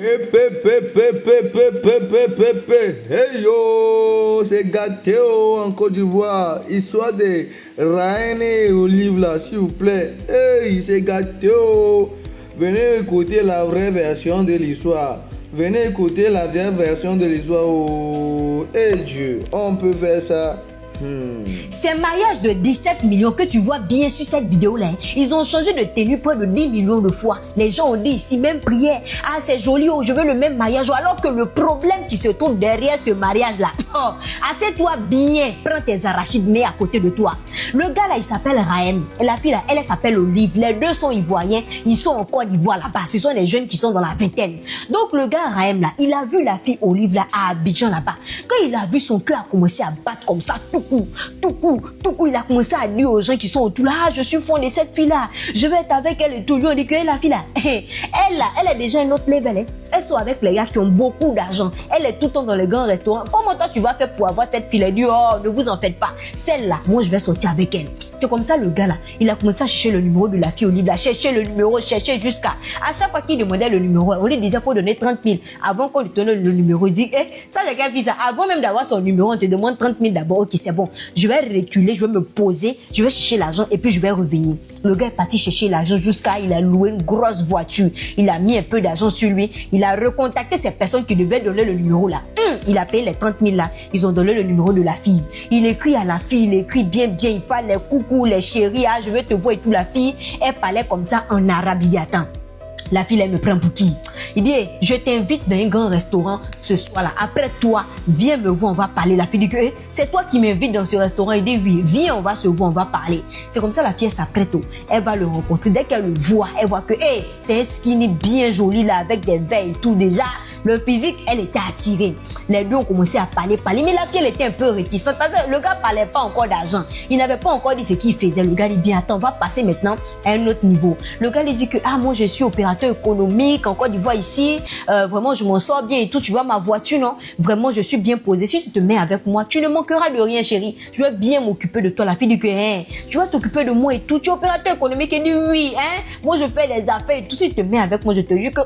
Hey yo, c'est gâté en Côte d'Ivoire. Histoire de Rahen et Olive là, s'il vous plaît. Hey, c'est gâté. Venez écouter la vraie version de l'histoire. Venez écouter la vraie version de l'histoire. Oh, hey Dieu, on peut faire ça. Ces mariages de 17 millions que tu vois bien sur cette vidéo-là, ils ont changé de tenue près de 10 millions de fois. Les gens ont dit ici, même prière, ah c'est joli, oh, je veux le même mariage. Alors que le problème qui se trouve derrière ce mariage-là, oh, assieds-toi bien, prends tes arachides nés à côté de toi. Le gars là, il s'appelle Rahem. La fille là, elle s'appelle Olive. Les deux sont ivoiriens, ils sont en Côte d'Ivoire là-bas. Ce sont des jeunes qui sont dans la vingtaine. Donc le gars Rahem là, il a vu la fille Olive là à Abidjan là-bas. Quand il a vu son cœur commencer à battre comme ça, tout coup, il a commencé à dire aux gens qui sont autour là, ah, je suis fond de cette fille-là, je vais être avec elle et tout. Lui, on dit que la fille là, elle est déjà un autre level. Hein. Elle soit avec les gars qui ont beaucoup d'argent. Elle est tout le temps dans les grands restaurants. Comment toi tu vas faire pour avoir cette fille? Elle dit, oh, ne vous en faites pas. Celle-là, moi je vais sortir avec elle. C'est comme ça le gars là, il a commencé à chercher le numéro de la fille Olive là, chercher le numéro, chercher jusqu'à. À chaque fois qu'il demandait le numéro, on lui disait faut donner 30 000. Avant qu'on lui donne le numéro, il dit, ça c'est quelle fille ça? Avant même d'avoir son numéro, on te demande 30 000 d'abord. Ok, c'est bon. Je vais reculer, je vais me poser, je vais chercher l'argent et puis je vais revenir. Le gars est parti chercher l'argent jusqu'à, il a loué une grosse voiture. Il a mis un peu d'argent sur lui. Il a recontacté ces personnes qui devaient donner le numéro là. Il a payé les 30 000 là. Ils ont donné le numéro de la fille. Il écrit à la fille, il écrit bien, il parle les coucou, les chéris, ah, je vais te voir et tout. La fille, elle parlait comme ça en arabe. Il dit, attends, la fille, elle me prend pour qui? Il dit, hey, je t'invite dans un grand restaurant ce soir-là. Après toi, viens me voir, on va parler. La fille dit que hey, c'est toi qui m'invites dans ce restaurant. Il dit, oui, viens, on va se voir, on va parler. C'est comme ça la fille s'apprête. Elle va le rencontrer. Dès qu'elle le voit, elle voit que hey, c'est un skinny bien joli là, avec des verres et tout. Déjà, le physique, elle était attirée. Les deux ont commencé à parler. Mais la fille, elle était un peu réticente parce que le gars parlait pas encore d'argent. Il n'avait pas encore dit ce qu'il faisait. Le gars dit, bien, attends, on va passer maintenant à un autre niveau. Le gars lui dit que, ah, moi, je suis opérateur économique en Côte d'Ivoire ici. Vraiment, je m'en sors bien et tout. Tu vois ma voiture, non? Vraiment, je suis bien posée. Si tu te mets avec moi, tu ne manqueras de rien, chérie. Je vais bien m'occuper de toi. La fille dit que, hein, tu vas t'occuper de moi et tout. Tu es opérateur économique. Elle dit, oui, hein. Moi, je fais des affaires et tout. Si tu te mets avec moi, je te jure que,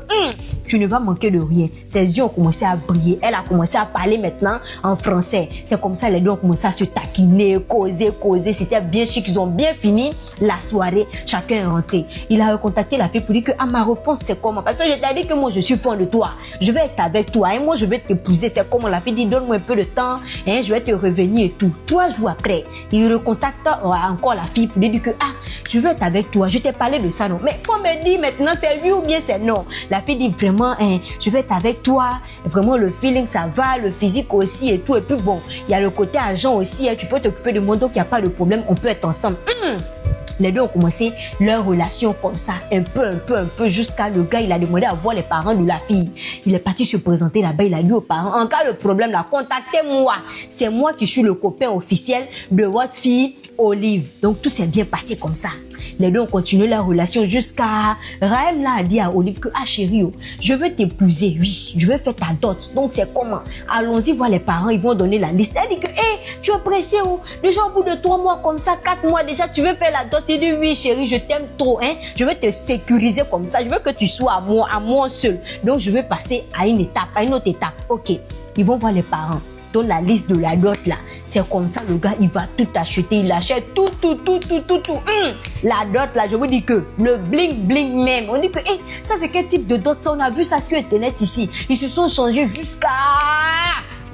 tu ne vas manquer de rien. Ses yeux ont commencé à briller. Elle a commencé à parler maintenant en français. C'est comme ça, les deux ont commencé à se taquiner, causer. C'était bien chic. Ils ont bien fini la soirée. Chacun est rentré. Il a recontacté la fille pour dire que, ah, ma réponse, c'est comment? Parce que je t'ai dit que moi, je suis fond de toi. Je vais être avec toi. Et moi, je vais t'épouser. C'est comment? La fille dit, donne-moi un peu de temps. Hein, je vais te revenir et tout. 3 jours après, il recontacte encore la fille pour lui dire que, ah, je veux être avec toi. Je t'ai parlé de ça, non? Mais faut me dire maintenant, c'est oui ou bien c'est non. La fille dit vraiment, hein, je vais être avec toi. Vraiment, le feeling, ça va. Le physique aussi et tout. Et puis bon, il y a le côté argent aussi. Hein, tu peux t'occuper de moi, donc il n'y a pas de problème. On peut être ensemble. Les deux ont commencé leur relation comme ça, un peu, jusqu'à le gars, il a demandé à voir les parents de la fille. Il est parti se présenter là-bas, il a dit aux parents, en cas de problème là, contactez-moi. C'est moi qui suis le copain officiel de votre fille, Olive. Donc tout s'est bien passé comme ça. Les deux ont continué leur relation jusqu'à... Rahem là a dit à Olive que, ah chérie, je veux t'épouser, oui, je veux faire ta dot. Donc c'est comment? Allons-y voir les parents, ils vont donner la liste. Elle dit que, hé, tu es pressé, déjà au bout de 3 mois comme ça, 4 mois déjà, tu veux faire la dot. Il dit, oui chérie, je t'aime trop, hein. Je veux te sécuriser comme ça, je veux que tu sois à moi seul. Donc je veux passer à une autre étape. Ok, ils vont voir les parents. Dans la liste de la dot là, c'est comme ça le gars il va tout acheter, il achète tout. La dot là, je vous dis que le bling même, on dit que ça c'est quel type de dot ça, on a vu ça sur internet ici, ils se sont changés jusqu'à...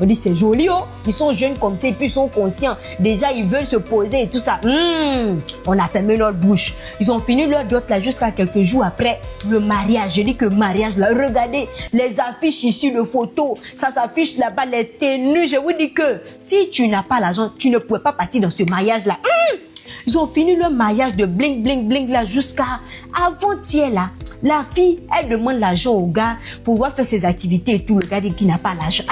On dit c'est joli, ils sont jeunes comme ça et puis ils sont conscients. Déjà ils veulent se poser et tout ça. On a fermé leur bouche. Ils ont fini leur dot là jusqu'à quelques jours après le mariage. Je dis que mariage là, regardez les affiches ici, le photo, ça s'affiche là-bas, les tenues. Je vous dis que si tu n'as pas l'argent, tu ne pourrais pas partir dans ce mariage là. Ils ont fini leur mariage de bling là jusqu'à avant-hier là. La fille, elle demande l'argent au gars pour pouvoir faire ses activités et tout. Le gars dit qu'il n'a pas l'argent.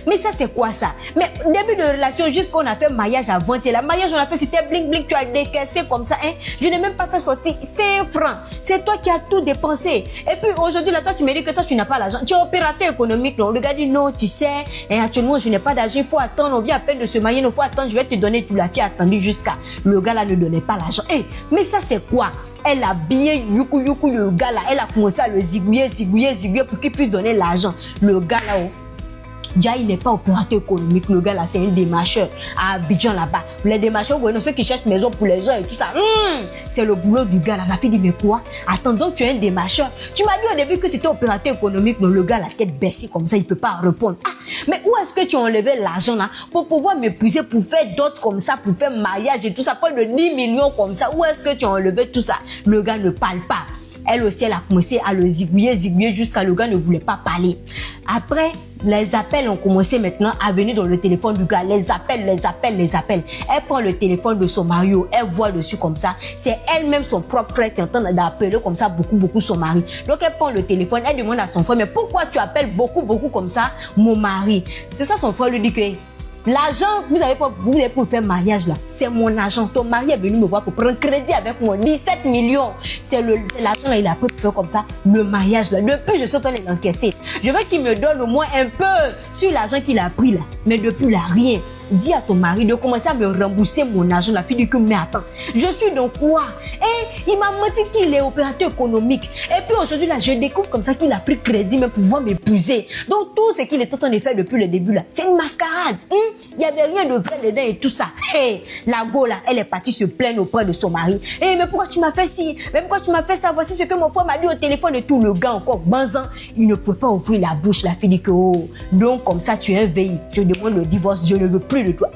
Mais ça, c'est quoi ça? Mais début de relation, jusqu'on a fait mariage avant-hier. La mariage, on a fait, c'était bling, tu as décaissé comme ça. Je n'ai même pas fait sortir 5 francs. C'est toi qui as tout dépensé. Et puis aujourd'hui, là, toi, tu me dis que toi, tu n'as pas l'argent. Tu es opérateur économique, non? Le gars dit non, tu sais, actuellement, je n'ai pas d'argent. Il faut attendre, on vient à peine de se marier, il faut attendre, je vais te donner tout. La fille a attendu jusqu'à. Le gars là ne ne donnait pas l'argent. Eh, mais ça c'est quoi? Elle a bien youkou le gars là. Elle a commencé à le zigouiller pour qu'il puisse donner l'argent. Le gars là, oh, déjà, il n'est pas opérateur économique. Le gars là, c'est un démarcheur à Abidjan là-bas. Les démarcheurs, vous voyez, ceux qui cherchent maison pour les gens et tout ça. C'est le boulot du gars là. La fille dit, mais quoi? Attends, donc tu es un démarcheur. Tu m'as dit au début que tu étais opérateur économique. Donc le gars, la tête baissée comme ça, il peut pas répondre. Ah, mais où est-ce que tu as enlevé l'argent là pour pouvoir m'épouser, pour faire d'autres comme ça, pour faire mariage et tout ça, près de 10 millions comme ça? Où est-ce que tu as enlevé tout ça? Le gars ne parle pas. Elle aussi, elle a commencé à le zigouiller jusqu'à le gars ne voulait pas parler. Après, les appels ont commencé maintenant à venir dans le téléphone du gars. Les appels. Elle prend le téléphone de son mari, elle voit dessus comme ça. C'est elle-même son propre frère qui est en train d'appeler comme ça beaucoup son mari. Donc elle prend le téléphone, elle demande à son frère, mais pourquoi tu appelles beaucoup comme ça mon mari? C'est ça, son frère lui dit que l'argent que vous avez pour faire mariage là, c'est mon argent. Ton mari est venu me voir pour prendre crédit avec moi, 17 millions. C'est l'argent là, il a pris pour faire comme ça, le mariage là. Depuis, je suis en train de l'encaisser. Je veux qu'il me donne au moins un peu sur l'argent qu'il a pris là. Mais depuis là, rien. Dis à ton mari de commencer à me rembourser mon argent. La fille dit que, mais attends, je suis dans quoi? Et il m'a menti qu'il est opérateur économique. Et puis aujourd'hui là, je découvre comme ça qu'il a pris crédit même pour pouvoir m'épouser. Donc tout ce qu'il est en train de faire depuis le début là, c'est une mascarade. Il n'y avait rien de vrai dedans et tout ça. La go là, elle est partie se plaindre auprès de son mari. Mais pourquoi tu m'as fait ci? Mais pourquoi tu m'as fait ça? Voici ce que mon frère m'a dit au téléphone et tout. Le gars encore, banzan, il ne peut pas ouvrir la bouche. La fille dit que, oh, donc comme ça tu es un veille. Je demande le divorce, je ne veux plus de toi.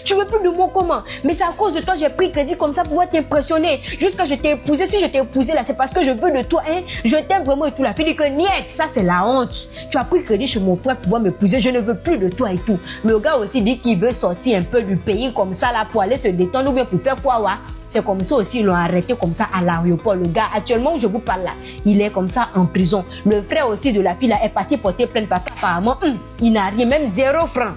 Tu veux plus de moi comment? Mais c'est à cause de toi j'ai pris crédit comme ça pour pouvoir t'impressionner. Jusqu'à je t'ai épousé. Si je t'ai épousé là, c'est parce que je veux de toi. Je t'aime vraiment et tout. La fille dit que niet, ça c'est la honte. Tu as pris crédit chez mon frère pour pouvoir m'épouser. Je ne veux plus de toi et tout. Le gars aussi dit qu'il veut sortir un peu du pays comme ça là pour aller se détendre ou bien pour faire quoi, ouais? C'est comme ça aussi, ils l'ont arrêté comme ça à l'aéroport. Le gars, actuellement où je vous parle là, il est comme ça en prison. Le frère aussi de la fille là est parti porter plainte parce qu'apparemment, il n'a rien, même 0 francs.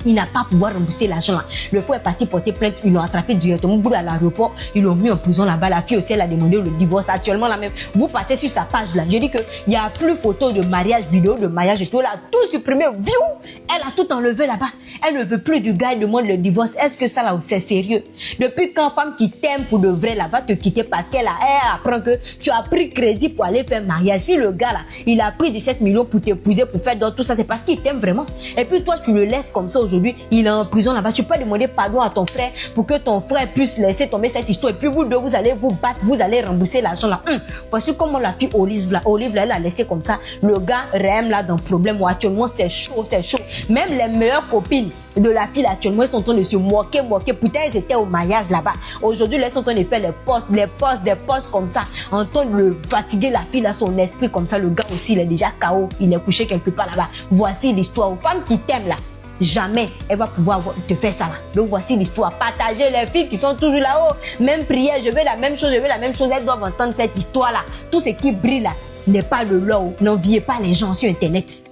Il n'a pas pouvoir rembourser l'argent. Le frère est parti porter plainte, ils l'ont attrapé directement au bout de l'aéroport, ils l'ont mis en prison là-bas. La fille aussi, elle a demandé le divorce. Actuellement là même, vous partez sur sa page là. Je dis que il n'y a plus photo de mariage, vidéo de mariage et tout là, tout supprimé. View, elle a tout enlevé là-bas. Elle ne veut plus du gars, elle demande le divorce. Est-ce que ça là c'est sérieux? Depuis quand femme qui t'aime pour de vrai là va te quitter parce qu'elle apprend que tu as pris crédit pour aller faire mariage. Si le gars là, il a pris 17 millions pour t'épouser, pour faire d'autres tout ça, c'est parce qu'il t'aime vraiment. Et puis toi tu le laisses comme ça. Aujourd'hui, il est en prison là-bas. Tu peux demander pardon à ton frère pour que ton frère puisse laisser tomber cette histoire. Et puis vous deux, vous allez vous battre, vous allez rembourser l'argent là. Voici comment la fille Olive là, elle a laissé comme ça. Le gars Rem là dans le problème. Actuellement, c'est chaud. Même les meilleures copines de la fille là, actuellement, elles sont en train de se moquer. Putain, elles étaient au mariage là-bas. Aujourd'hui, elles sont en train de faire des postes comme ça. En train de le fatiguer la fille là, son esprit comme ça. Le gars aussi, il est déjà KO. Il est couché quelque part là-bas. Voici l'histoire. Aux femmes qui t'aiment là, jamais elle va pouvoir te faire ça là. Donc voici l'histoire. Partagez les filles qui sont toujours là-haut. Même prière, je veux la même chose. Elles doivent entendre cette histoire là. Tout ce qui brille là n'est pas le leur. N'enviez pas les gens sur internet.